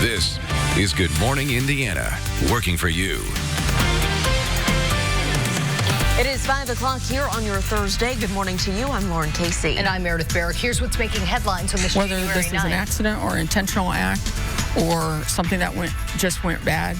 This is Good Morning Indiana, working for you. It is 5 o'clock here on your Thursday. Good morning to you. I'm Lauren Casey. And I'm Meredith Barrick. Here's what's making headlines on this Whether this is an accident or intentional act or something that just went bad,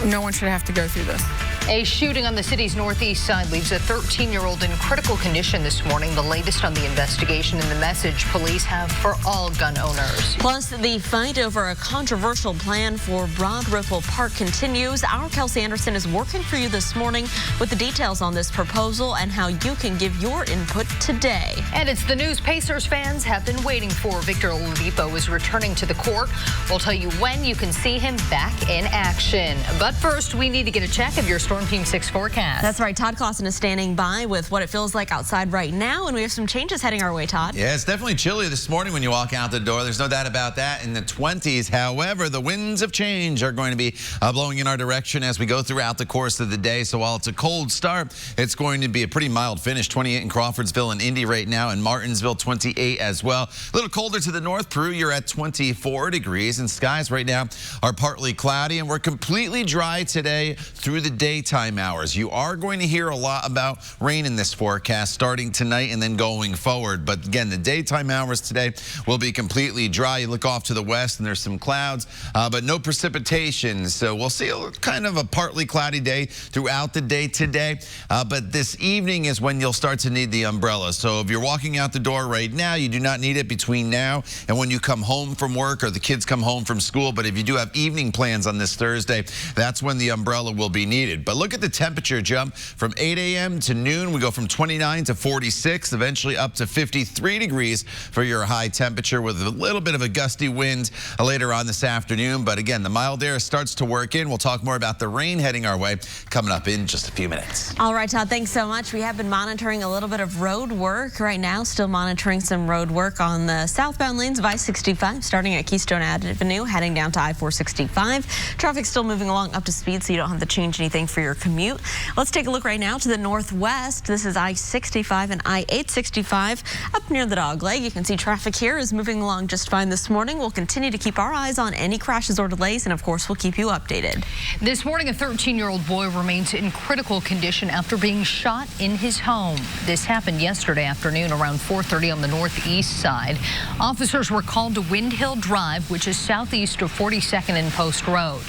no one should have to go through this. A shooting on the city's northeast side leaves a 13-year-old in critical condition this morning. The latest on the investigation and the message police have for all gun owners. Plus, the fight over a controversial plan for Broad Ripple Park continues. Our Kelsey Anderson is working for you this morning with the details on this proposal and how you can give your input today. And it's the news Pacers fans have been waiting for. Victor Oladipo is returning to the court. We'll tell you when you can see him back in action. But first, we need to get a check of your Storm Team 6 forecast. That's right. Todd Clausen is standing by with what it feels like outside right now, and we have some changes heading our way, Todd. Yeah, it's definitely chilly this morning when you walk out the door. There's no doubt about that. In the 20s, however, the winds of change are going to be blowing in our direction as we go throughout the course of the day. So while it's a cold start, it's going to be a pretty mild finish. 28 in Crawfordsville and Indy right now, and Martinsville 28 as well. A little colder to the north. Peru, you're at 24 degrees, and skies right now are partly cloudy, and we're completely dry today through the daytime hours. You are going to hear a lot about rain in this forecast starting tonight and then going forward. But again, the daytime hours today will be completely dry. You look off to the west and there's some clouds, but no precipitation. So we'll see kind of a partly cloudy day throughout the day today. But this evening is when you'll start to need the umbrella. So if you're walking out the door right now, you do not need it between now and when you come home from work or the kids come home from school. But if you do have evening plans on this Thursday, that's when the umbrella will be needed. But look at the temperature jump from 8 a.m. to noon. We go from 29 to 46, eventually up to 53 degrees for your high temperature with a little bit of a gusty wind later on this afternoon. But again, the mild air starts to work in. We'll talk more about the rain heading our way coming up in just a few minutes. All right, Todd, thanks so much. We have been monitoring a little bit of road work right now, still monitoring some road work on the southbound lanes of I-65, starting at Keystone Avenue, heading down to I-465. Traffic still moving along up to speed, so you don't have to change anything for your commute. Let's take a look right now to the northwest. This is I-65 and I-865 up near the dog leg. You can see traffic here is moving along just fine this morning. We'll continue to keep our eyes on any crashes or delays, and of course, we'll keep you updated. This morning, a 13-year-old boy remains in critical condition after being shot in his home. This happened yesterday afternoon around 4:30 on the northeast side. Officers were called to Wind Hill Drive, which is southeast of 42nd and Post Road.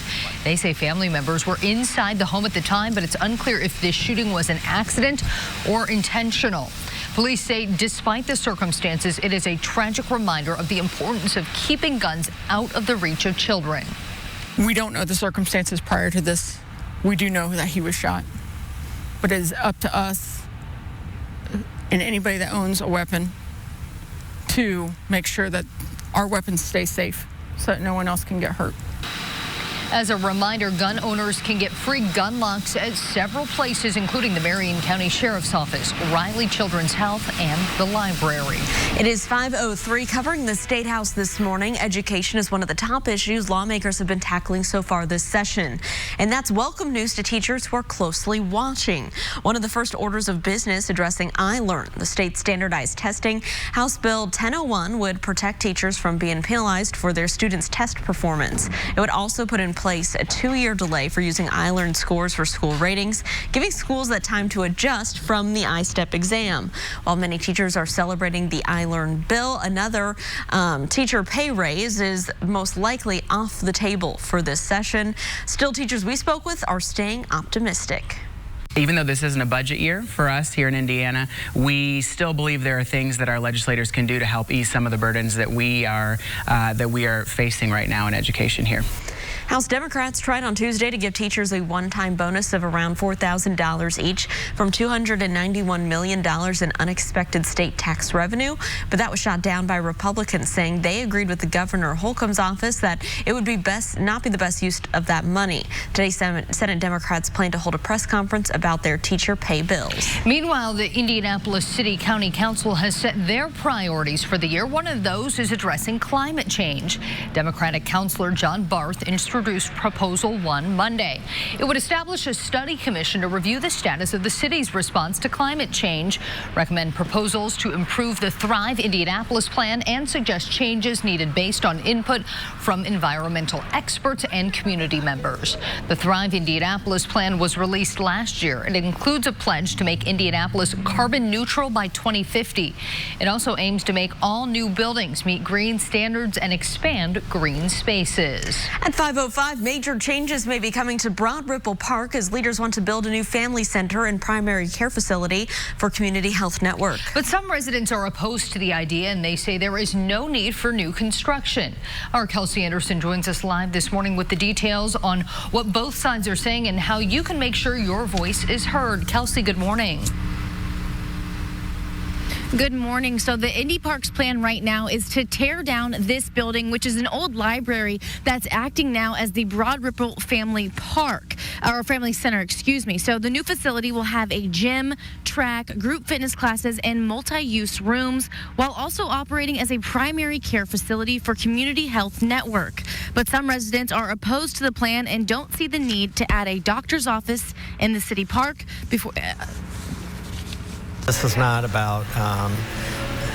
They say family members were inside the home at the time, but it's unclear if this shooting was an accident or intentional. Police say despite the circumstances, it is a tragic reminder of the importance of keeping guns out of the reach of children. We don't know the circumstances prior to this. We do know that he was shot, but it is up to us and anybody that owns a weapon to make sure that our weapons stay safe so that no one else can get hurt. As a reminder, gun owners can get free gun locks at several places, including the Marion County Sheriff's Office, Riley Children's Health, and the library. It is 5:03, covering the State House this morning. Education is one of the top issues lawmakers have been tackling so far this session. And that's welcome news to teachers who are closely watching. One of the first orders of business addressing iLearn, the state's standardized testing. House Bill 1001 would protect teachers from being penalized for their students' test performance. It would also put in place a 2-year delay for using iLearn scores for school ratings, giving schools that time to adjust from the iStep exam. While many teachers are celebrating the iLearn bill, another teacher pay raise is most likely off the table for this session. Still, teachers we spoke with are staying optimistic. Even though this isn't a budget year for us here in Indiana, we still believe there are things that our legislators can do to help ease some of the burdens that we are facing right now in education here. House Democrats tried on Tuesday to give teachers a one-time bonus of around $4,000 each from $291 million in unexpected state tax revenue, but that was shot down by Republicans, saying they agreed with the Governor Holcomb's office that it would be not be the best use of that money. Today, Senate Democrats plan to hold a press conference about their teacher pay bills. Meanwhile, the Indianapolis City County Council has set their priorities for the year. One of those is addressing climate change. Democratic Councilor John Barth instrumental introduced Proposal 1 Monday. It would establish a study commission to review the status of the city's response to climate change, recommend proposals to improve the Thrive Indianapolis plan, and suggest changes needed based on input from environmental experts and community members. The Thrive Indianapolis plan was released last year. It includes a pledge to make Indianapolis carbon neutral by 2050. It also aims to make all new buildings meet green standards and expand green spaces. At 5:05, major changes may be coming to Broad Ripple Park as leaders want to build a new family center and primary care facility for Community Health Network. But some residents are opposed to the idea, and they say there is no need for new construction. Our Kelsey Anderson joins us live this morning with the details on what both sides are saying and how you can make sure your voice is heard. Kelsey, good morning. Good morning. So the Indy Park's plan right now is to tear down this building, which is an old library that's acting now as the Broad Ripple Family Park, or Family Center, excuse me. So the new facility will have a gym, track, group fitness classes, and multi-use rooms, while also operating as a primary care facility for Community Health Network. But some residents are opposed to the plan and don't see the need to add a doctor's office in the city park before. This is not about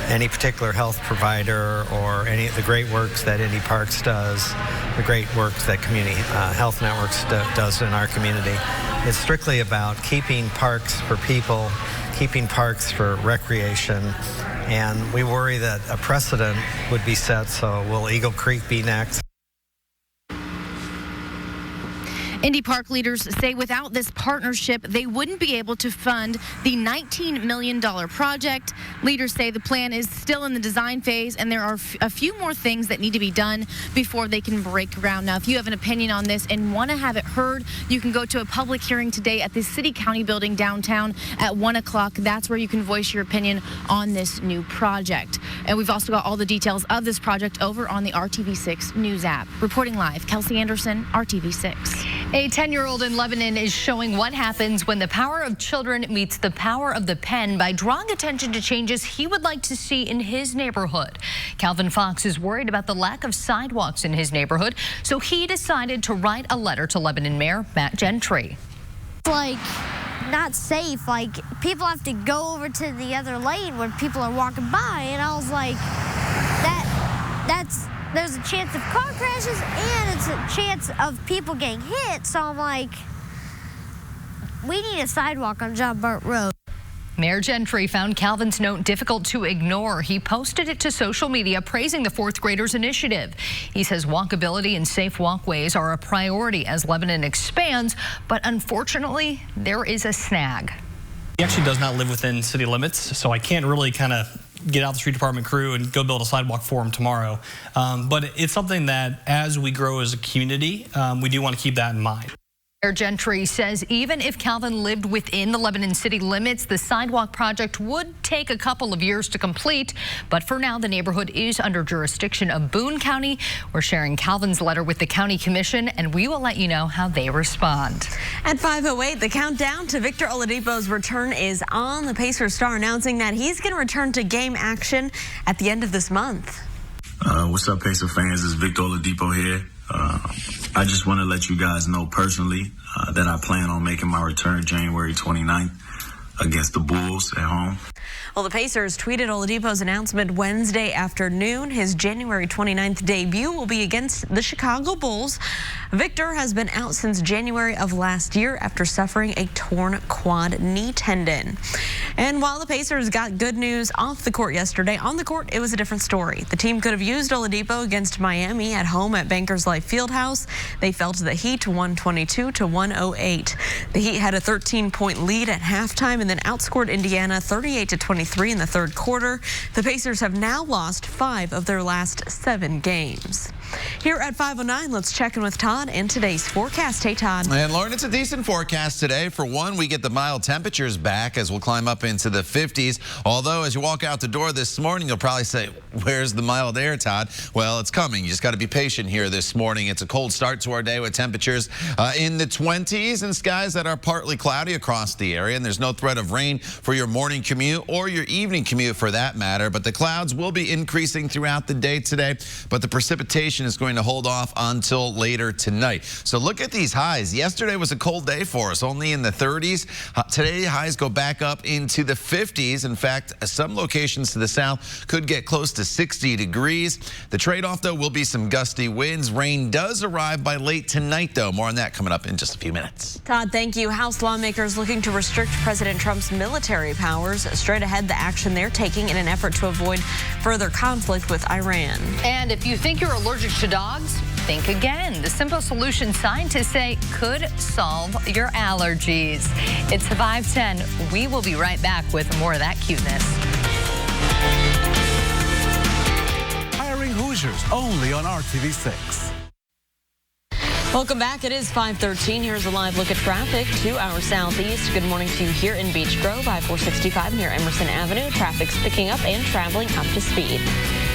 any particular health provider or any of the great works that Indy Parks does, the great works that Community Health Networks does in our community. It's strictly about keeping parks for people, keeping parks for recreation, and we worry that a precedent would be set, so will Eagle Creek be next? Indy Park leaders say without this partnership, they wouldn't be able to fund the $19 million project. Leaders say the plan is still in the design phase, and there are a few more things that need to be done before they can break ground. Now, if you have an opinion on this and want to have it heard, you can go to a public hearing today at the City County building downtown at 1 o'clock. That's where you can voice your opinion on this new project. And we've also got all the details of this project over on the RTV6 News app. Reporting live, Kelsey Anderson, RTV6. A 10-year-old in Lebanon is showing what happens when the power of children meets the power of the pen by drawing attention to changes he would like to see in his neighborhood. Calvin Fox is worried about the lack of sidewalks in his neighborhood, so he decided to write a letter to Lebanon Mayor Matt Gentry. Like, not safe. Like, people have to go over to the other lane when people are walking by, and I was like, there's a chance of car crashes and it's a chance of people getting hit. So I'm like, we need a sidewalk on John Burt Road. Mayor Gentry found Calvin's note difficult to ignore. He posted it to social media praising the fourth graders' initiative. He says walkability and safe walkways are a priority as Lebanon expands, but unfortunately, there is a snag. He actually does not live within city limits, so I can't really kind of get out the street department crew and go build a sidewalk for him tomorrow. But it's something that as we grow as a community, we do want to keep that in mind. Mayor Gentry says even if Calvin lived within the Lebanon city limits, the sidewalk project would take a couple of years to complete. But for now, the neighborhood is under jurisdiction of Boone County. We're sharing Calvin's letter with the county commission, and we will let you know how they respond. At 5:08, the countdown to Victor Oladipo's return is on. The Pacers star announcing that he's going to return to game action at the end of this month. What's up, Pacer fans? It's Victor Oladipo here. I just want to let you guys know personally that I plan on making my return January 29th against the Bulls at home. Well, the Pacers tweeted Oladipo's announcement Wednesday afternoon. His January 29th debut will be against the Chicago Bulls. Victor has been out since January of last year after suffering a torn quad knee tendon. And while the Pacers got good news off the court yesterday, on the court, it was a different story. The team could have used Oladipo against Miami at home at Bankers Life Fieldhouse. They fell to the Heat 122-108. The Heat had a 13-point lead at halftime and then outscored Indiana 38-23 in the third quarter. The Pacers have now lost 5 of their last 7 games. Here at 5:09, let's check in with Todd and today's forecast. Hey, Todd. And Lauren, it's a decent forecast today. For one, we get the mild temperatures back as we'll climb up into the 50s. Although, as you walk out the door this morning, you'll probably say, where's the mild air, Todd? Well, it's coming. You just got to be patient here this morning. It's a cold start to our day with temperatures in the 20s and skies that are partly cloudy across the area. And there's no threat of rain for your morning commute or your evening commute for that matter. But the clouds will be increasing throughout the day today. But the precipitation is going going to hold off until later tonight. So look at these highs. Yesterday was a cold day for us, only in the 30s. Today, highs go back up into the 50s. In fact, some locations to the south could get close to 60 degrees. The trade-off, though, will be some gusty winds. Rain does arrive by late tonight, though. More on that coming up in just a few minutes. Todd, thank you. House lawmakers looking to restrict President Trump's military powers. Straight ahead, the action they're taking in an effort to avoid further conflict with Iran. And if you think you're allergic to dogs, think again. The simple solution scientists say could solve your allergies. It's 5:10. We will be right back with more of that cuteness. Hiring Hoosiers only on RTV6. Welcome back. It is 5:13. Here's a live look at traffic 2 hours southeast. Good morning to you here in Beech Grove, I-465 near Emerson Avenue. Traffic's picking up and traveling up to speed.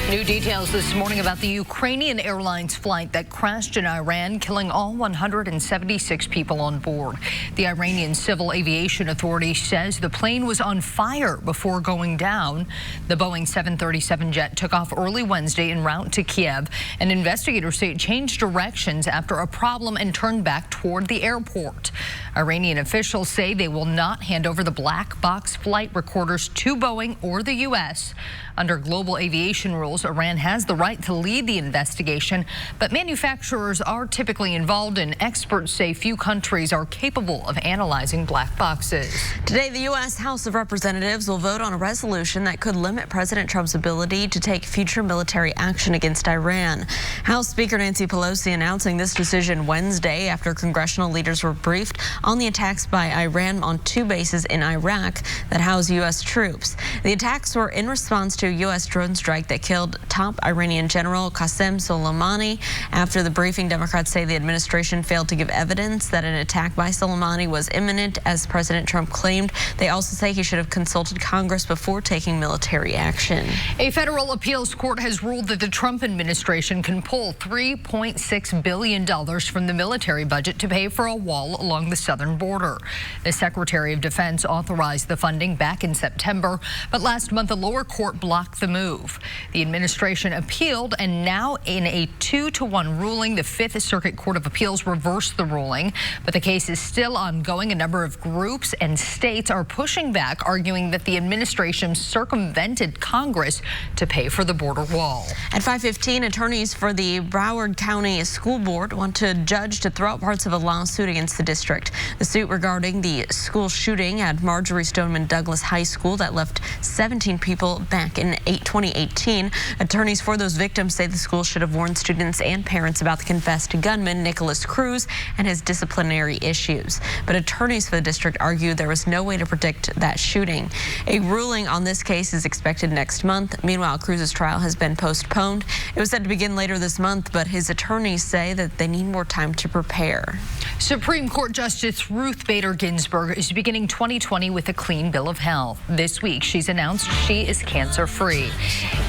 New details this morning about the Ukrainian Airlines flight that crashed in Iran, killing all 176 people on board. The Iranian Civil Aviation Authority says the plane was on fire before going down. The Boeing 737 jet took off early Wednesday en route to Kiev, and investigators say it changed directions after a problem and turned back toward the airport. Iranian officials say they will not hand over the black box flight recorders to Boeing or the U.S. Under global aviation rules, Iran has the right to lead the investigation, but manufacturers are typically involved, and experts say few countries are capable of analyzing black boxes. Today, the U.S. House of Representatives will vote on a resolution that could limit President Trump's ability to take future military action against Iran. House Speaker Nancy Pelosi announcing this decision Wednesday after congressional leaders were briefed on the attacks by Iran on 2 bases in Iraq that house U.S. troops. The attacks were in response to a U.S. drone strike that killed top Iranian General Qasem Soleimani. After the briefing, Democrats say the administration failed to give evidence that an attack by Soleimani was imminent, as President Trump claimed. They also say he should have consulted Congress before taking military action. A federal appeals court has ruled that the Trump administration can pull $3.6 billion from the military budget to pay for a wall along the southern border. The Secretary of Defense authorized the funding back in September, but last month a lower court blocked the move. The administration appealed, and now in a 2-to-1 ruling, the Fifth Circuit Court of Appeals reversed the ruling. But the case is still ongoing. A number of groups and states are pushing back, arguing that the administration circumvented Congress to pay for the border wall. At 5:15, attorneys for the Broward County School Board want a judge to throw out parts of a lawsuit against the district. The suit regarding the school shooting at Marjorie Stoneman Douglas High School that left 17 people back in 2018. Attorneys for those victims say the school should have warned students and parents about the confessed gunman, Nicholas Cruz, and his disciplinary issues. But attorneys for the district argue there was no way to predict that shooting. A ruling on this case is expected next month. Meanwhile, Cruz's trial has been postponed. It was set to begin later this month, but his attorneys say that they need more time to prepare. Supreme Court Justice Ruth Bader Ginsburg is beginning 2020 with a clean bill of health. This week, she's announced she is cancer-free.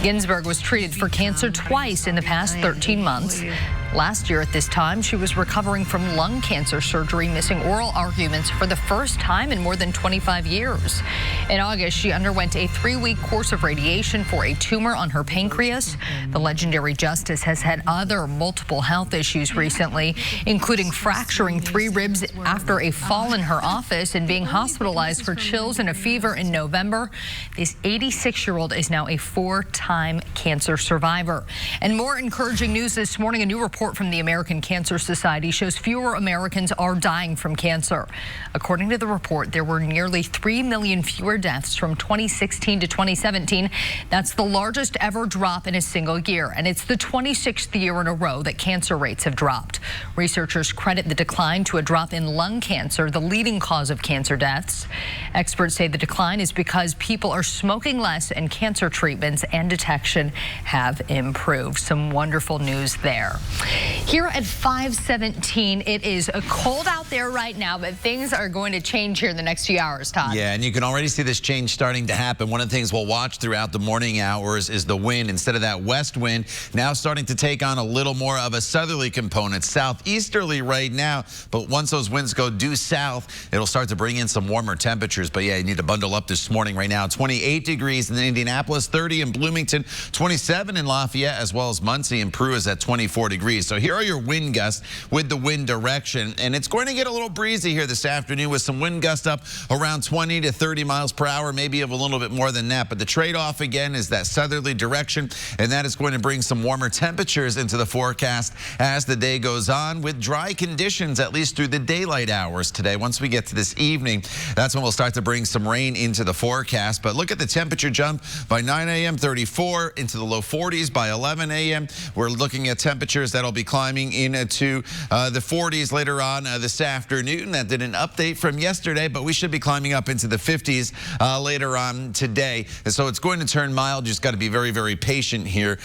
Ginsburg was treated for cancer twice in the past 13 months. Last year at this time, she was recovering from lung cancer surgery, missing oral arguments for the first time in more than 25 years. In August, she underwent a 3-week course of radiation for a tumor on her pancreas. The legendary justice has had other multiple health issues recently, including fracturing 3 ribs after a fall in her office and being hospitalized for chills and a fever in November. This 86-year-old is now a 4-time cancer survivor. And more encouraging news this morning. A new report from the American Cancer Society shows fewer Americans are dying from cancer. According to the report, there were nearly 3 million fewer deaths from 2016 to 2017. That's the largest ever drop in a single year, and it's the 26th year in a row that cancer rates have dropped. Researchers credit the decline to a drop in lung cancer, the leading cause of cancer deaths. Experts say the decline is because people are smoking less and cancer treatments and detection have improved. Some wonderful news there. Here at 5:17, it is cold out there right now, but things are going to change here in the next few hours, Todd. Yeah, and you can already see this change starting to happen. One of the things we'll watch throughout the morning hours is the wind. Instead of that west wind, now starting to take on a little more of a southerly component, southeasterly right now. But once those winds go due south, it'll start to bring in some warmer temperatures. But yeah, you need to bundle up this morning right now. 28 degrees in Indianapolis, 30 in Bloomington, 27 in Lafayette, as well as Muncie and Peru is at 24 degrees. 30s. So here are your wind gusts with the wind direction. And it's going to get a little breezy here this afternoon with some wind gusts up around 20 to 30 miles per hour, maybe a little bit more than that. But the trade-off, again, is that southerly direction, and that is going to bring some warmer temperatures into the forecast as the day goes on, with dry conditions at least through the daylight hours today. Once we get to this evening, that's when we'll start to bring some rain into the forecast. But look at the temperature jump by 9 a.m., 34 into the low 40s by 11 a.m. We're looking at temperatures that'll be climbing into the 40s later on this afternoon. That did an update from yesterday, but we should be climbing up into the 50s later on today. And so it's going to turn mild. You just got to be very, very patient here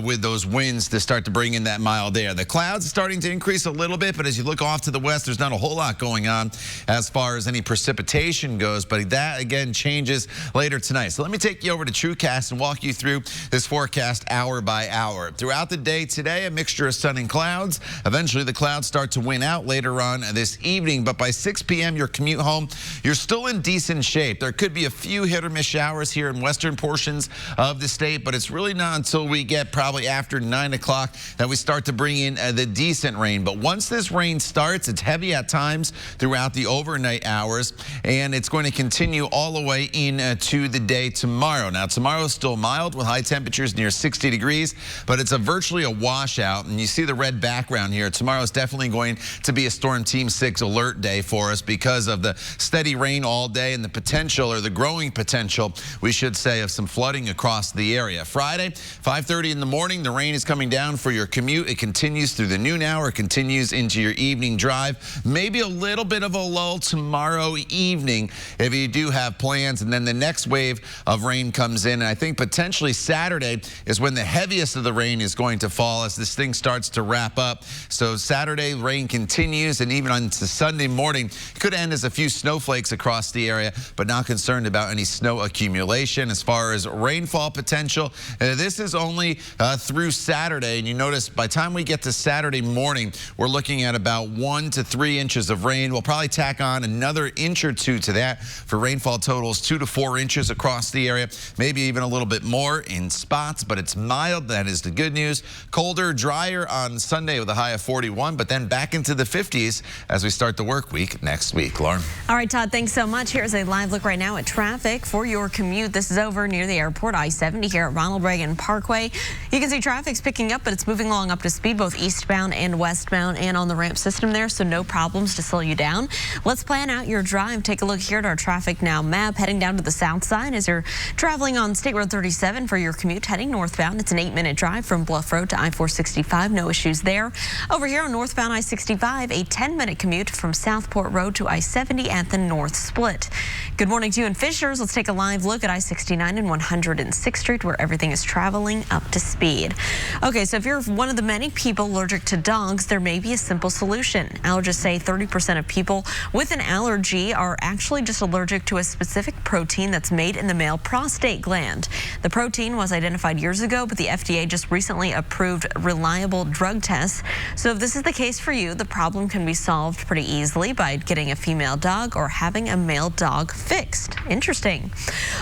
with those winds to start to bring in that mild air. The clouds are starting to increase a little bit, but as you look off to the west, there's not a whole lot going on as far as any precipitation goes, but that again changes later tonight. So let me take you over to TrueCast and walk you through this forecast hour by hour. Throughout the day today, a mixture of sun and clouds. Eventually the clouds start to win out later on this evening, but by 6 p.m. your commute home, you're still in decent shape. There could be a few hit or miss showers here in western portions of the state, but it's really not until we get probably after 9 o'clock that we start to bring in the decent rain. But once this rain starts, it's heavy at times throughout the overnight hours, and it's going to continue all the way into the day tomorrow. Now, tomorrow is still mild with high temperatures near 60 degrees, but it's virtually a washout, and you see the red background here. Tomorrow is definitely going to be a Storm Team 6 alert day for us because of the steady rain all day and the potential, or the growing potential, we should say, of some flooding across the area. Friday, 5:30 in the morning, the rain is coming down for your commute. It continues through the noon hour, continues into your evening drive. Maybe a little bit of a lull tomorrow evening if you do have plans, and then the next wave of rain comes in, and I think potentially Saturday is when the heaviest of the rain is going to fall as this thing starts to wrap up. So Saturday rain continues, and even on to Sunday morning could end as a few snowflakes across the area, but not concerned about any snow accumulation. As far as rainfall potential, this is only through Saturday, and you notice by the time we get to Saturday morning, we're looking at about 1 to 3 inches of rain. We'll probably tack on another inch or two to that for rainfall totals, 2 to 4 inches across the area, maybe even a little bit more in spots, but it's mild. That is the good news. Colder, drier on Sunday with a high of 41, but then back into the 50s as we start the work week next week. Lauren. All right, Todd, thanks so much. Here's a live look right now at traffic for your commute. This is over near the airport, I-70 here at Ronald Reagan Parkway. You can see traffic's picking up, but it's moving along up to speed, both eastbound and westbound, and on the ramp system there, so no problems to slow you down. Let's plan out your drive. Take a look here at our traffic now map, heading down to the south side as you're traveling on State Road 37 for your commute heading northbound. It's an 8-minute drive from Bluff Road to I-465. No issues there. Over here on northbound I-65, a 10-minute commute from Southport Road to I-70 at the north split. Good morning to you in Fishers. Let's take a live look at I-69 and 106th Street, where everything is traveling up to speed. Okay, so if you're one of the many people allergic to dogs, there may be a simple solution. Allergists say 30% of people with an allergy are actually just allergic to a specific protein that's made in the male prostate gland. The protein was identified years ago, but the FDA just recently approved reliable drug tests. So if this is the case for you, the problem can be solved pretty easily by getting a female dog or having a male dog fixed. Interesting.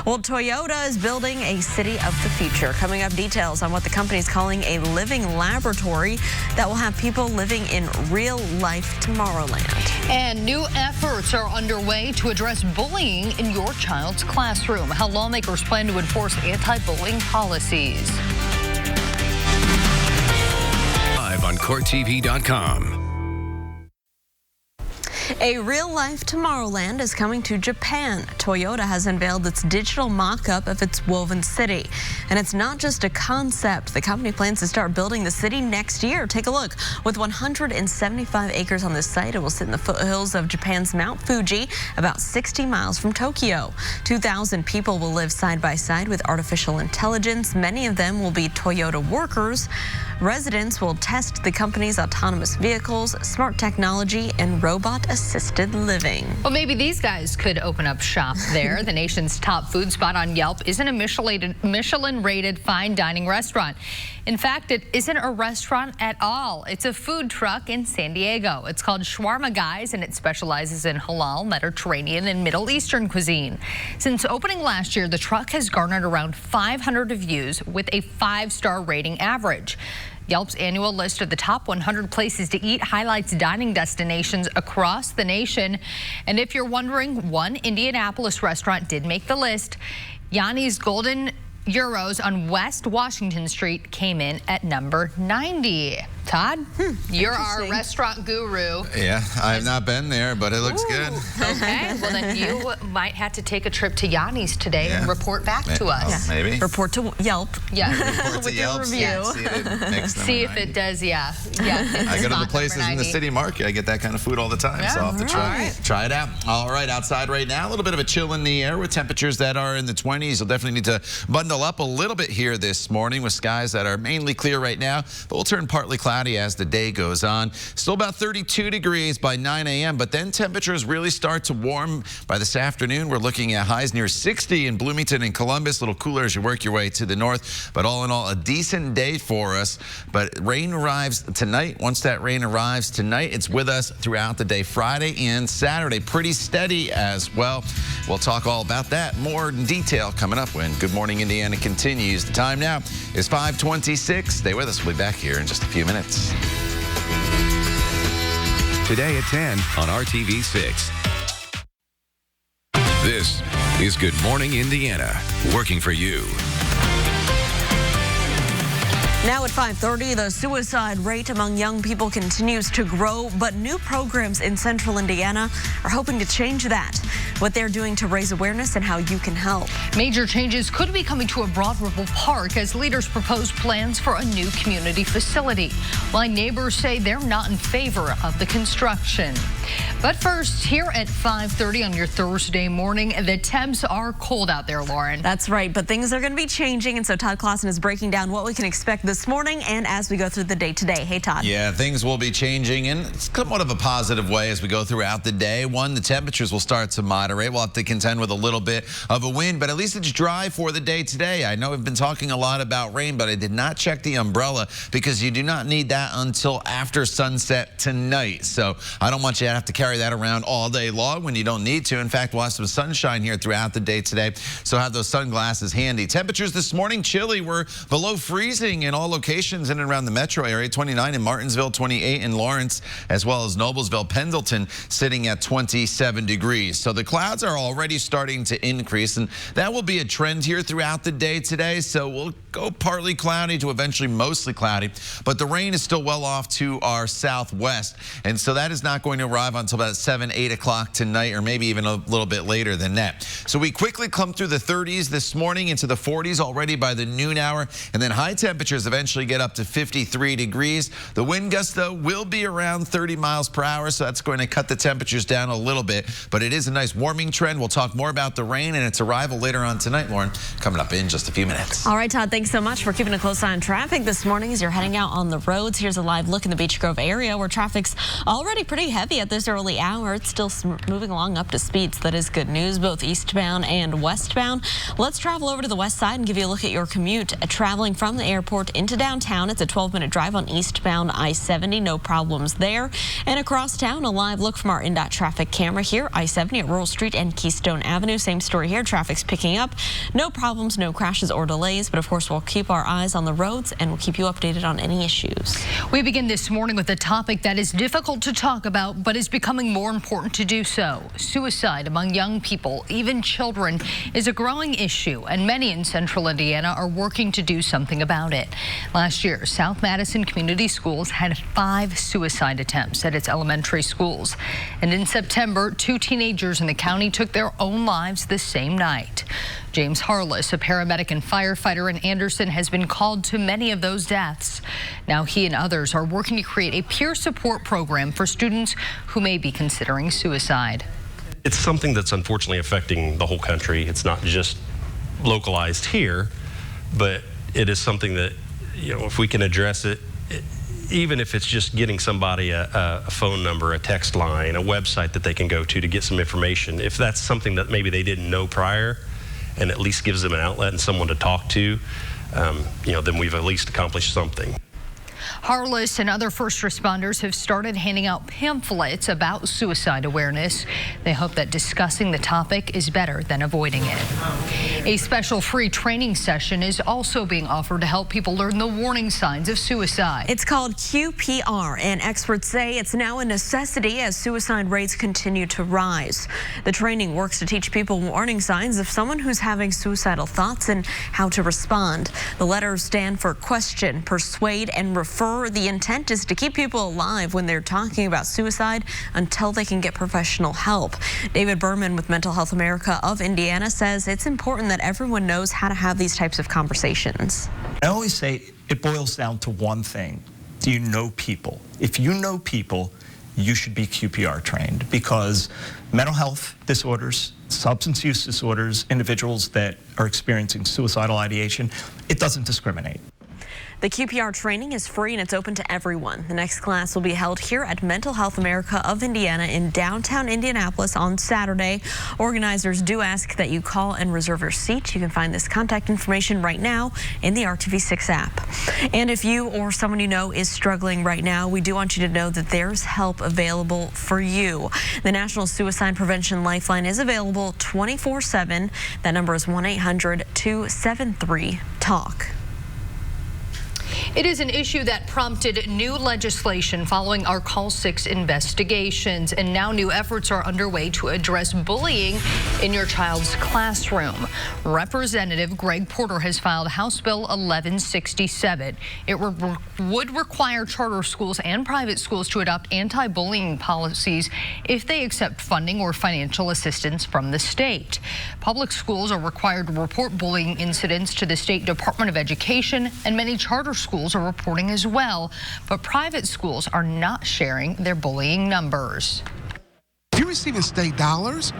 Well, Toyota is building a city of the future. Coming up, details on what the company is calling a living laboratory that will have people living in real-life Tomorrowland. And new efforts are underway to address bullying in your child's classroom. How lawmakers plan to enforce anti-bullying policies. Live on CourtTV.com. A real-life Tomorrowland is coming to Japan. Toyota has unveiled its digital mock-up of its woven city. And it's not just a concept. The company plans to start building the city next year. Take a look. With 175 acres on this site, it will sit in the foothills of Japan's Mount Fuji, about 60 miles from Tokyo. 2,000 people will live side by side with artificial intelligence. Many of them will be Toyota workers. Residents will test the company's autonomous vehicles, smart technology, and robot-assisted living. Well, maybe these guys could open up shop there. The nation's top food spot on Yelp isn't a Michelin-rated fine dining restaurant. In fact, it isn't a restaurant at all. It's a food truck in San Diego. It's called Shawarma Guys, and it specializes in halal, Mediterranean, and Middle Eastern cuisine. Since opening last year, the truck has garnered around 500 reviews with a 5-star rating average. Yelp's annual list of the top 100 places to eat highlights dining destinations across the nation. And if you're wondering, one Indianapolis restaurant did make the list. Yanni's Golden Euros on West Washington Street came in at number 90. Todd, you're our restaurant guru. Yeah, I have not been there, but it looks good. Okay, well then you might have to take a trip to Yanni's today and report back to us. Maybe. Report to Yelp. Yeah. Report to With your Yelp. review. See if it does, yeah. I go to the places in the city market. I get that kind of food all the time, so I'll have to try it out. All right, outside right now, a little bit of a chill in the air with temperatures that are in the 20s. You'll definitely need to bundle up a little bit here this morning with skies that are mainly clear right now, but will turn partly cloudy as the day goes on. Still about 32 degrees by 9 a.m., but then temperatures really start to warm by this afternoon. We're looking at highs near 60 in Bloomington and Columbus, a little cooler as you work your way to the north, but all in all, a decent day for us. But rain arrives tonight. Once that rain arrives tonight, it's with us throughout the day, Friday and Saturday. Pretty steady as well. We'll talk all about that more in detail coming up when Good Morning Indiana continues. The time now is 5:26. Stay with us. We'll be back here in just a few minutes. Today at 10 on RTV6. This is Good Morning Indiana, working for you. Now at 5:30, the suicide rate among young people continues to grow, but new programs in central Indiana are hoping to change that. What they're doing to raise awareness and how you can help. Major changes could be coming to a Broad Ripple Park as leaders propose plans for a new community facility, while neighbors say they're not in favor of the construction. But first, here at 5:30 on your Thursday morning, the temps are cold out there, Lauren. That's right, but things are going to be changing, and so Todd Clausen is breaking down what we can expect this morning and as we go through the day today. Hey, Todd. Yeah, things will be changing in somewhat of a positive way as we go throughout the day. One, the temperatures will start to moderate. We'll have to contend with a little bit of a wind, but at least it's dry for the day today. I know I've been talking a lot about rain, but I did not check the umbrella because you do not need that until after sunset tonight. So I don't want you to have to carry that around all day long when you don't need to. In fact, we'll have some sunshine here throughout the day today, so have those sunglasses handy. Temperatures this morning, chilly. We're below freezing in all locations in and around the metro area. 29 in Martinsville, 28 in Lawrence, as well as Noblesville, Pendleton, sitting at 27 degrees. So the clouds are already starting to increase, and that will be a trend here throughout the day today. So we'll go partly cloudy to eventually mostly cloudy, but the rain is still well off to our southwest, and so that is not going to arrive until about 7, 8 o'clock tonight, or maybe even a little bit later than that. So we quickly come through the 30s this morning into the 40s already by the noon hour, and then high temperatures eventually get up to 53 degrees. The wind gust, though, will be around 30 miles per hour, so that's going to cut the temperatures down a little bit, but it is a nice warming trend. We'll talk more about the rain and its arrival later on tonight, Lauren, coming up in just a few minutes. All right, Todd, thanks so much for keeping a close eye on traffic this morning as you're heading out on the roads. Here's a live look in the Beech Grove area where traffic's already pretty heavy at this early hour. It's still moving along up to speeds. That is good news, both eastbound and westbound. Let's travel over to the west side and give you a look at your commute. Traveling from the airport into downtown, it's a 12-minute drive on eastbound I-70. No problems there. And across town, a live look from our INDOT traffic camera here. I-70 at Rural Street and Keystone Avenue. Same story here. Traffic's picking up. No problems, no crashes or delays. But of course, we'll keep our eyes on the roads and we'll keep you updated on any issues. We begin this morning with a topic that is difficult to talk about, but is becoming more important to do so. Suicide among young people, even children, is a growing issue, and many in central Indiana are working to do something about it. Last year, South Madison Community Schools had 5 suicide attempts at its elementary schools. And in September, 2 teenagers in the county took their own lives the same night. James Harless, a paramedic and firefighter in Anderson, has been called to many of those deaths. Now he and others are working to create a peer support program for students who may be considering suicide. It's something that's unfortunately affecting the whole country. It's not just localized here, but it is something that, you know, if we can address it, even if it's just getting somebody a phone number, a text line, a website that they can go to get some information, if that's something that maybe they didn't know prior, and at least gives them an outlet and someone to talk to, you know, then we've at least accomplished something. Harless and other first responders have started handing out pamphlets about suicide awareness. They hope that discussing the topic is better than avoiding it. A special free training session is also being offered to help people learn the warning signs of suicide. It's called QPR, and experts say it's now a necessity as suicide rates continue to rise. The training works to teach people warning signs of someone who's having suicidal thoughts and how to respond. The letters stand for question, persuade, and refer. The intent is to keep people alive when they're talking about suicide until they can get professional help. David Berman with Mental Health America of Indiana says it's important that everyone knows how to have these types of conversations. I always say it boils down to one thing. Do you know people? If you know people, you should be QPR trained, because mental health disorders, substance use disorders, individuals that are experiencing suicidal ideation, it doesn't discriminate. The QPR training is free and it's open to everyone. The next class will be held here at Mental Health America of Indiana in downtown Indianapolis on Saturday. Organizers do ask that you call and reserve your seat. You can find this contact information right now in the RTV6 app. And if you or someone you know is struggling right now, we do want you to know that there's help available for you. The National Suicide Prevention Lifeline is available 24/7. That number is 1-800-273-TALK. It is an issue that prompted new legislation following our Call 6 investigations, and now new efforts are underway to address bullying in your child's classroom. Representative Greg Porter has filed House Bill 1167. It would require charter schools and private schools to adopt anti-bullying policies if they accept funding or financial assistance from the state. Public schools are required to report bullying incidents to the State Department of Education, and many charter schools are reporting as well, but private schools are not sharing their bullying numbers. If you're receiving state dollars,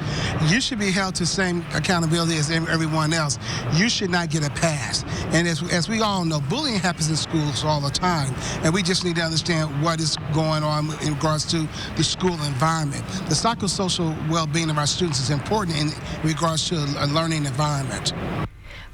you should be held to the same accountability as everyone else. You should not get a pass. And as we all know, bullying happens in schools all the time, and we just need to understand what is going on in regards to the school environment. The psychosocial well-being of our students is important in regards to a learning environment.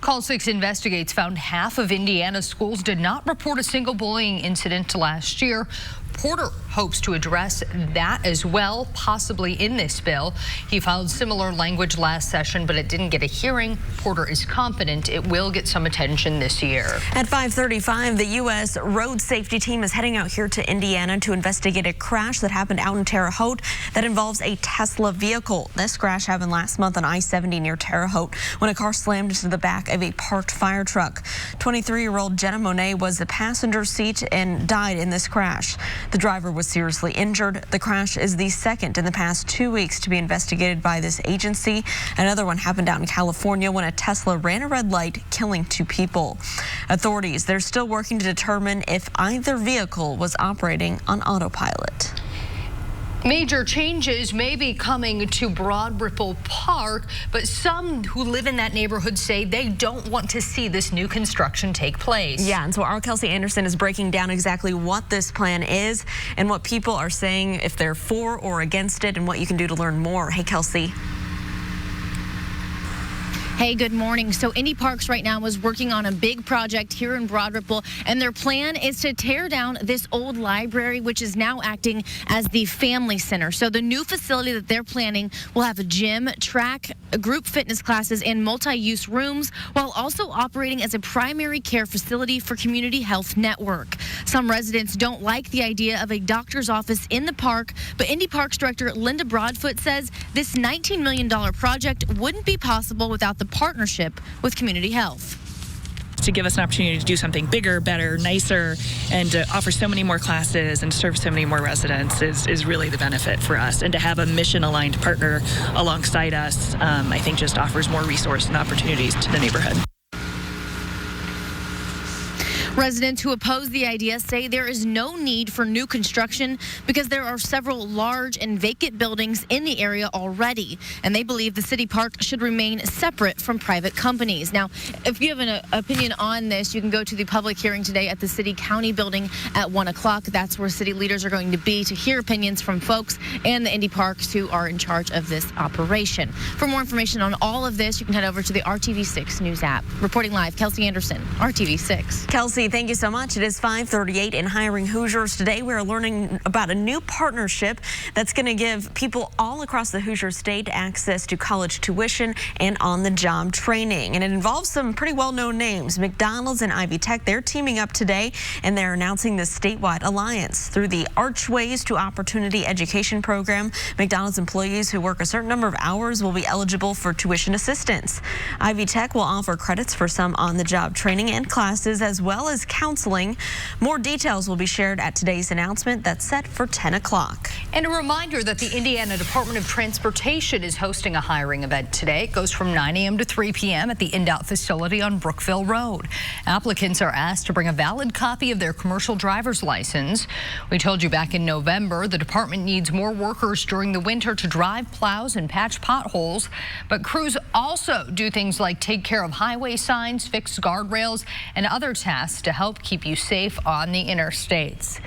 Call 6 Investigates found half of Indiana schools did not report a single bullying incident last year. Porter hopes to address that as well, possibly in this bill. He filed similar language last session, but it didn't get a hearing. Porter is confident it will get some attention this year. At 5:35, the U.S. road safety team is heading out here to Indiana to investigate a crash that happened out in Terre Haute that involves a Tesla vehicle. This crash happened last month on I-70 near Terre Haute when a car slammed into the back of a parked fire truck. 23-year-old Jenna Monet was the passenger seat and died in this crash. The driver was seriously injured. The crash is the second in the past 2 weeks to be investigated by this agency. Another one happened out in California when a Tesla ran a red light, killing 2 people. Authorities, they're still working to determine if either vehicle was operating on autopilot. Major changes may be coming to Broad Ripple Park, but some who live in that neighborhood say they don't want to see this new construction take place. Yeah, and so our Kelsey Anderson is breaking down exactly what this plan is and what people are saying, if they're for or against it, and what you can do to learn more. Hey, Kelsey. Hey, good morning. So Indy Parks right now is working on a big project here in Broad Ripple, and their plan is to tear down this old library, which is now acting as the family center. So the new facility that they're planning will have a gym, track, group fitness classes, and multi-use rooms, while also operating as a primary care facility for Community Health Network. Some residents don't like the idea of a doctor's office in the park, but Indy Parks Director Linda Broadfoot says this $19 million project wouldn't be possible without the partnership with Community Health. To give us an opportunity to do something bigger, better, nicer, and to offer so many more classes and serve so many more residents is really the benefit for us. And to have a mission-aligned partner alongside us, I think just offers more resource and opportunities to the neighborhood. Residents who oppose the idea say there is no need for new construction because there are several large and vacant buildings in the area already, and they believe the city park should remain separate from private companies. Now, if you have an opinion on this, you can go to the public hearing today at the City County building at 1 o'clock. That's where city leaders are going to be to hear opinions from folks and the Indy Parks who are in charge of this operation. For more information on all of this, you can head over to the RTV6 News app. Reporting live, Kelsey Anderson, RTV6. Kelsey, thank you so much. It is 5:38 in Hiring Hoosiers. Today we're learning about a new partnership that's going to give people all across the Hoosier State access to college tuition and on-the-job training. And it involves some pretty well-known names. McDonald's and Ivy Tech, they're teaming up today, and they're announcing this statewide alliance. Through the Archways to Opportunity Education program, McDonald's employees who work a certain number of hours will be eligible for tuition assistance. Ivy Tech will offer credits for some on-the-job training and classes, as well as counseling. More details will be shared at today's announcement that's set for 10 o'clock. And a reminder that the Indiana Department of Transportation is hosting a hiring event today. It goes from 9 a.m. to 3 p.m. at the INDOT facility on Brookville Road. Applicants are asked to bring a valid copy of their commercial driver's license. We told you back in November the department needs more workers during the winter to drive plows and patch potholes, but crews also do things like take care of highway signs, fix guardrails, and other tasks to help keep you safe on the interstates.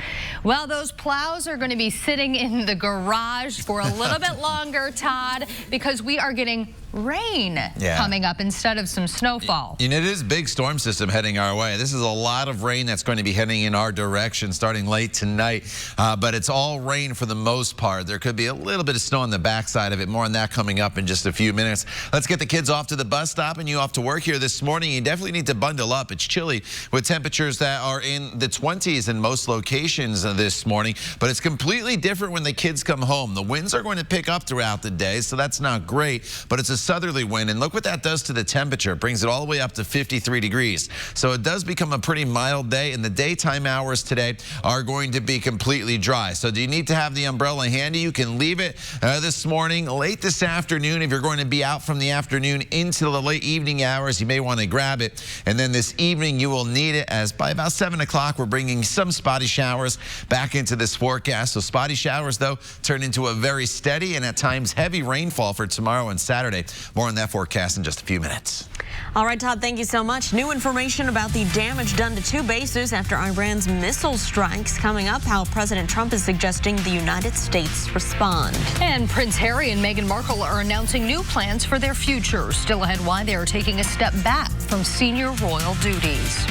Well, those plows are going to be sitting in the garage for a little bit longer, Todd, because we are getting rain coming up instead of some snowfall. You know, it is a big storm system heading our way. This is a lot of rain that's going to be heading in our direction starting late tonight, but it's all rain for the most part. There could be a little bit of snow on the backside of it. More on that coming up in just a few minutes. Let's get the kids off to the bus stop and you off to work here this morning. You definitely need to bundle up. It's chilly with temperatures that are in the 20s in most locations this morning, but it's completely different when the kids come home. The winds are going to pick up throughout the day, so that's not great, but it's a southerly wind, and look what that does to the temperature. It brings it all the way up to 53 degrees. So it does become a pretty mild day, and the daytime hours today are going to be completely dry. So do you need to have the umbrella handy? You can leave it this morning. Late this afternoon, if you're going to be out from the afternoon into the late evening hours, you may want to grab it. And then this evening, you will need it, as by about 7 o'clock, we're bringing some spotty showers back into this forecast. So spotty showers, though, turn into a very steady and at times heavy rainfall for tomorrow and Saturday. More on that forecast in just a few minutes. All right, Todd, thank you so much. New information about the damage done to two bases after Iran's missile strikes coming up, how President Trump is suggesting the United States respond. And Prince Harry and Meghan Markle are announcing new plans for their future. Still ahead, why they are taking a step back from senior royal duties.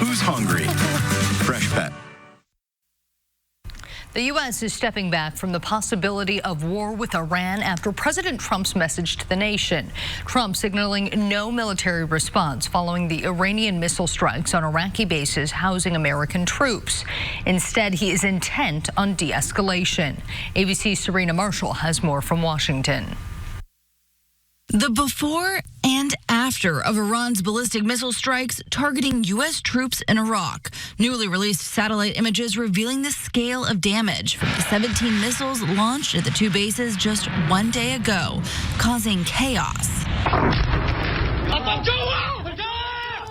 Who's hungry? Fresh Pet. The U.S. is stepping back from the possibility of war with Iran after President Trump's message to the nation. Trump signaling no military response following the Iranian missile strikes on Iraqi bases housing American troops. Instead, he is intent on de-escalation. ABC's Serena Marshall has more from Washington. The before and after of Iran's ballistic missile strikes targeting U.S. troops in Iraq. Newly released satellite images revealing the scale of damage from the 17 missiles launched at the two bases just one day ago, causing chaos.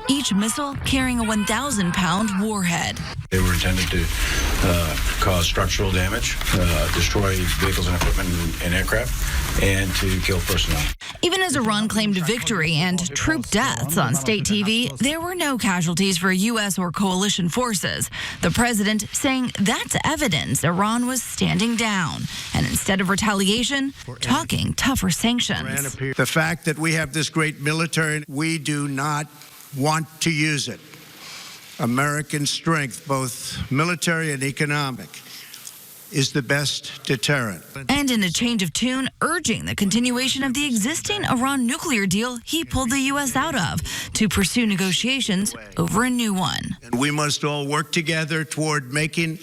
Each missile carrying a 1,000-pound warhead. They were intended to cause structural damage, destroy vehicles and equipment and aircraft, and to kill personnel. Even as Iran claimed victory and troop deaths on state TV, there were no casualties for U.S. or coalition forces. The president saying that's evidence Iran was standing down, and instead of retaliation, talking tougher sanctions. The fact that we have this great military, we do not want to use it. American strength, both military and economic, is the best deterrent. And in a change of tune, urging the continuation of the existing Iran nuclear deal he pulled the U.S. out of to pursue negotiations over a new one. And we must all work together toward making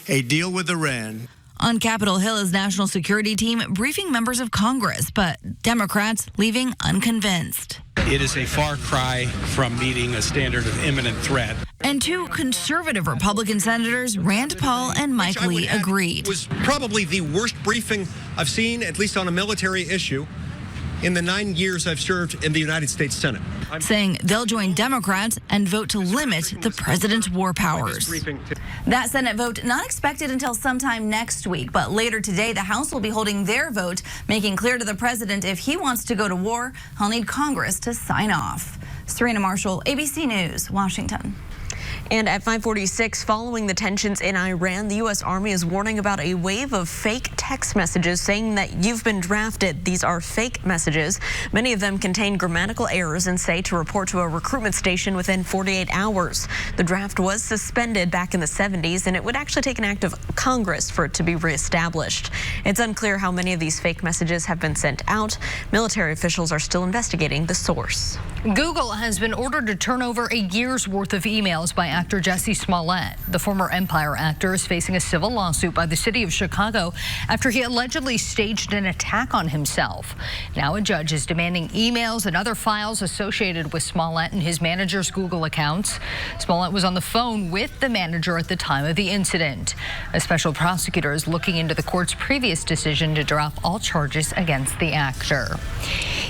a deal with Iran. On Capitol Hill, his national security team briefing members of Congress, but Democrats leaving unconvinced. It is a far cry from meeting a standard of imminent threat. And two conservative Republican senators, Rand Paul and Mike Lee, agreed. It was probably the worst briefing I've seen, at least on a military issue, in the 9 years I've served in the United States Senate. Saying they'll join Democrats and vote to limit the president's war powers. That Senate vote not expected until sometime next week, but later today the House will be holding their vote, making clear to the president if he wants to go to war, he'll need Congress to sign off. Serena Marshall, ABC News, Washington. And at 5:46, following the tensions in Iran, the U.S. Army is warning about a wave of fake text messages saying that you've been drafted. These are fake messages. Many of them contain grammatical errors and say to report to a recruitment station within 48 hours. The draft was suspended back in the 70s, and it would actually take an act of Congress for it to be reestablished. It's unclear how many of these fake messages have been sent out. Military officials are still investigating the source. Google has been ordered to turn over a year's worth of emails by actor Jussie Smollett. The former Empire actor is facing a civil lawsuit by the city of Chicago after he allegedly staged an attack on himself. Now a judge is demanding emails and other files associated with Smollett and his manager's Google accounts. Smollett was on the phone with the manager at the time of the incident. A special prosecutor is looking into the court's previous decision to drop all charges against the actor.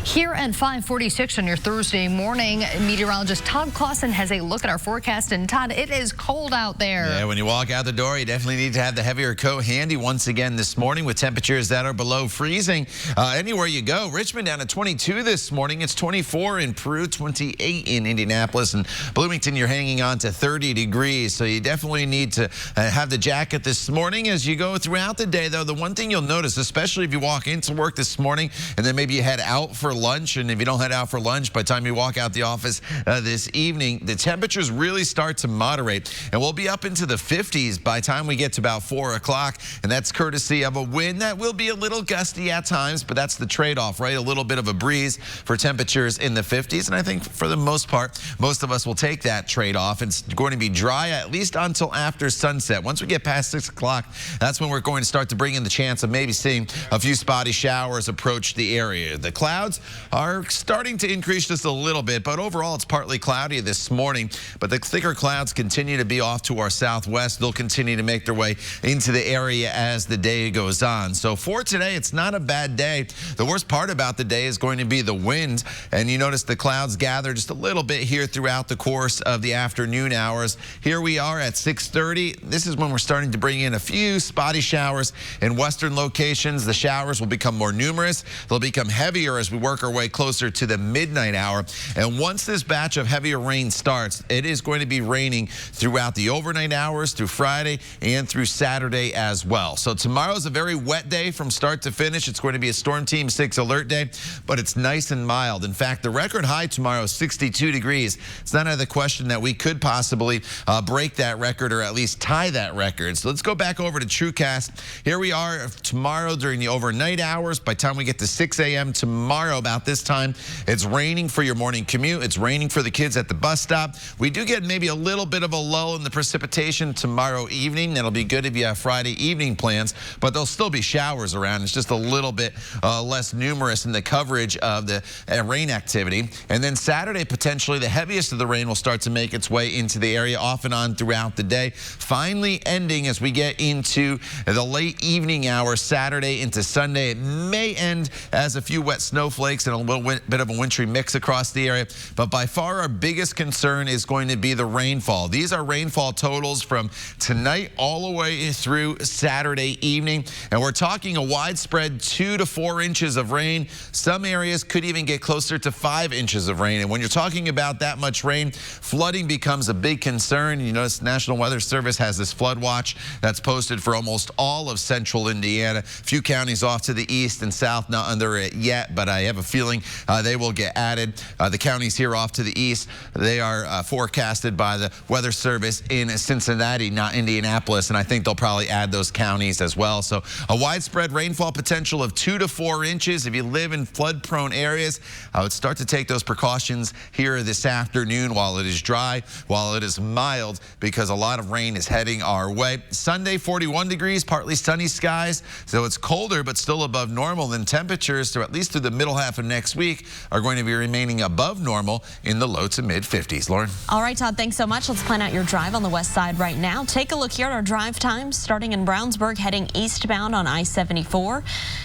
Here at 5:46 on your Thursday morning, meteorologist Todd Clausen has a look at our forecast. And Todd, it is cold out there. Yeah, when you walk out the door, you definitely need to have the heavier coat handy once again this morning with temperatures that are below freezing. Anywhere you go, Richmond down to 22 this morning. It's 24 in Peru, 28 in Indianapolis, and Bloomington, you're hanging on to 30 degrees. So you definitely need to have the jacket this morning as you go throughout the day, though. The one thing you'll notice, especially if you walk into work this morning and then maybe you head out for lunch, and if you don't head out for lunch, by the time you walk out the office this evening, the temperatures really start to moderate, and we'll be up into the 50s by the time we get to about 4 o'clock, and that's courtesy of a wind that will be a little gusty at times, but that's the trade-off, right? A little bit of a breeze for temperatures in the 50s, and I think for the most part, most of us will take that trade-off. It's going to be dry at least until after sunset. Once we get past 6 o'clock, that's when we're going to start to bring in the chance of maybe seeing a few spotty showers approach the area. The clouds are starting to increase just a little bit, but overall it's partly cloudy this morning, but the thicker clouds continue to be off to our southwest. They'll continue to make their way into the area as the day goes on. So for today, it's not a bad day. The worst part about the day is going to be the wind, and you notice the clouds gather just a little bit here throughout the course of the afternoon hours. Here we are at 6:30. This is when we're starting to bring in a few spotty showers in western locations. The showers will become more numerous. They'll become heavier as we work our way closer to the midnight hour. And once this batch of heavier rain starts, it is going to be raining throughout the overnight hours, through Friday and through Saturday as well. So tomorrow's a very wet day from start to finish. It's going to be a Storm Team 6 alert day, but it's nice and mild. In fact, the record high tomorrow is 62 degrees. It's not out of the question that we could possibly break that record or at least tie that record. So let's go back over to TrueCast. Here we are tomorrow during the overnight hours. By the time we get to 6 a.m. tomorrow about this time, it's raining for your morning commute. It's raining for the kids at the bus stop. We do get maybe a little bit of a lull in the precipitation tomorrow evening. That'll be good if you have Friday evening plans, but there'll still be showers around. It's just a little bit less numerous in the coverage of the rain activity. And then Saturday, potentially the heaviest of the rain will start to make its way into the area off and on throughout the day, finally ending as we get into the late evening hours Saturday into Sunday. It may end as a few wet snowflakes and a little bit of a wintry mix across the area, but by far our biggest concern is going to be the rainfall. These are rainfall totals from tonight all the way through Saturday evening, and we're talking a widespread 2 to 4 inches of rain. Some areas could even get closer to 5 inches of rain, and when you're talking about that much rain, flooding becomes a big concern. You notice National Weather Service has this flood watch that's posted for almost all of central Indiana. A few counties off to the east and south not under it yet, but I have a feeling they will get added. The counties here off to the east, they are forecasted by the Weather Service in Cincinnati, not Indianapolis, and I think they'll probably add those counties as well. So a widespread rainfall potential of 2 to 4 inches. If you live in flood-prone areas, I would start to take those precautions here this afternoon while it is dry, while it is mild, because a lot of rain is heading our way. Sunday, 41 degrees, partly sunny skies, so it's colder but still above normal. Then temperatures, so at least through the middle half of next week, are going to be remaining above normal in the low to mid 50s. Lauren? All right, Todd, thanks so much. Let's plan out your drive on the west side right now. Take a look here at our drive times, starting in Brownsburg, heading eastbound on I-74.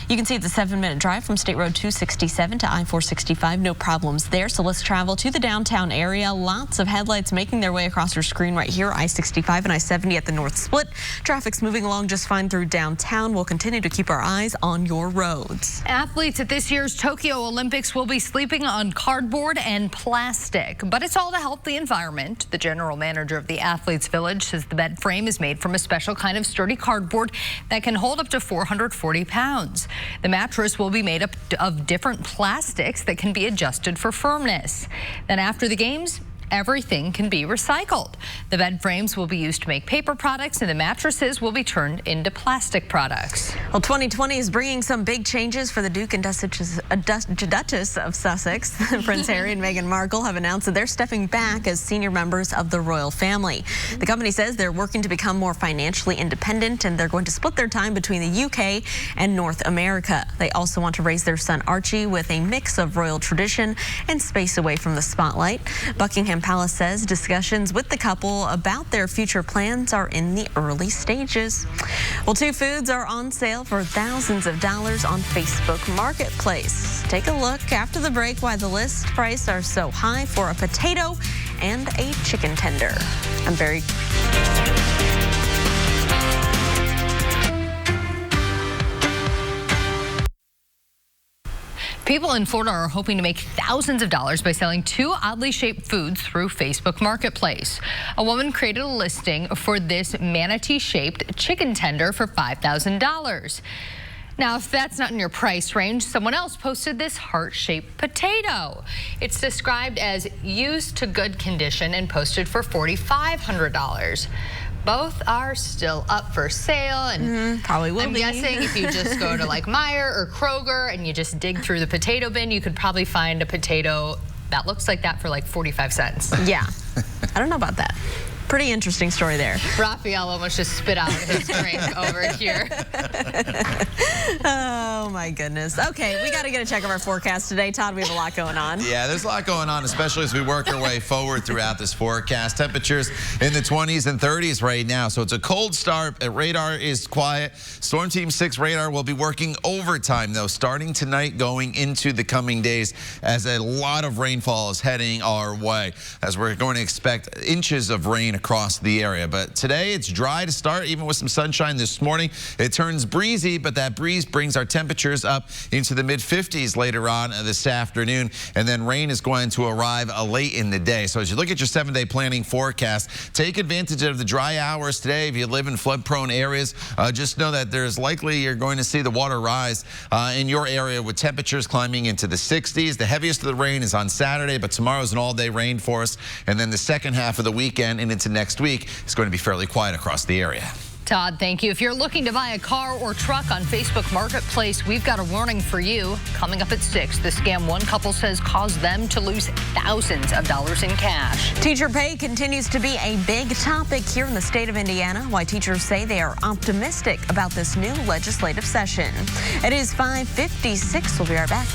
You can see it's a 7-minute drive from State Road 267 to I-465. No problems there. So let's travel to the downtown area. Lots of headlights making their way across your screen right here. I-65 and I-70 at the north split. Traffic's moving along just fine through downtown. We'll continue to keep our eyes on your roads. Athletes at this year's Tokyo Tokyo Olympics will be sleeping on cardboard and plastic, but it's all to help the environment. The general manager of the Athletes Village says the bed frame is made from a special kind of sturdy cardboard that can hold up to 440 pounds. The mattress will be made up of different plastics that can be adjusted for firmness. Then after the games, everything can be recycled. The bed frames will be used to make paper products, and the mattresses will be turned into plastic products. Well, 2020 is bringing some big changes for the Duke and Duchess of Sussex. Prince Harry and Meghan Markle have announced that they're stepping back as senior members of the royal family. The company says they're working to become more financially independent, and they're going to split their time between the UK and North America. They also want to raise their son Archie with a mix of royal tradition and space away from the spotlight. Buckingham Palace says discussions with the couple about their future plans are in the early stages. Well, 2 foods are on sale for thousands of dollars on Facebook Marketplace. Take a look after the break why the list price are so high for a potato and a chicken tender. I'm very... People in Florida are hoping to make thousands of dollars by selling 2 oddly shaped foods through Facebook Marketplace. A woman created a listing for this manatee-shaped chicken tender for $5,000. Now, if that's not in your price range, someone else posted this heart-shaped potato. It's described as used to good condition and posted for $4,500. Both are still up for sale, and probably will I'm guessing if you just go to like Meijer or Kroger and you just dig through the potato bin, you could probably find a potato that looks like that for like 45 cents. Yeah, I don't know about that. Pretty interesting story there. Raphael almost just spit out his drink over here. Oh, my goodness. Okay, we got to get a check of our forecast today. Todd, we have a lot going on. Yeah, there's a lot going on, especially as we work our way forward throughout this forecast. Temperatures in the 20s and 30s right now, so it's a cold start. Radar is quiet. Storm Team 6 radar will be working overtime, though, starting tonight going into the coming days as a lot of rainfall is heading our way, as we're going to expect inches of rain across the area. But today it's dry to start, even with some sunshine this morning. It turns breezy, but that breeze brings our temperatures up into the mid-50s later on this afternoon, and then rain is going to arrive late in the day. So as you look at your 7-day planning forecast, take advantage of the dry hours today. If you live in flood-prone areas, just know that there's likely you're going to see the water rise in your area with temperatures climbing into the 60s. The heaviest of the rain is on Saturday, but tomorrow's an all-day rain for us, and then the second half of the weekend and into next week is going to be fairly quiet across the area. Todd, thank you. If you're looking to buy a car or truck on Facebook Marketplace, we've got a warning for you. Coming up at 6, the scam one couple says caused them to lose thousands of dollars in cash. Teacher pay continues to be a big topic here in the state of Indiana, why teachers say they are optimistic about this new legislative session. It is 5:56. We'll be right back.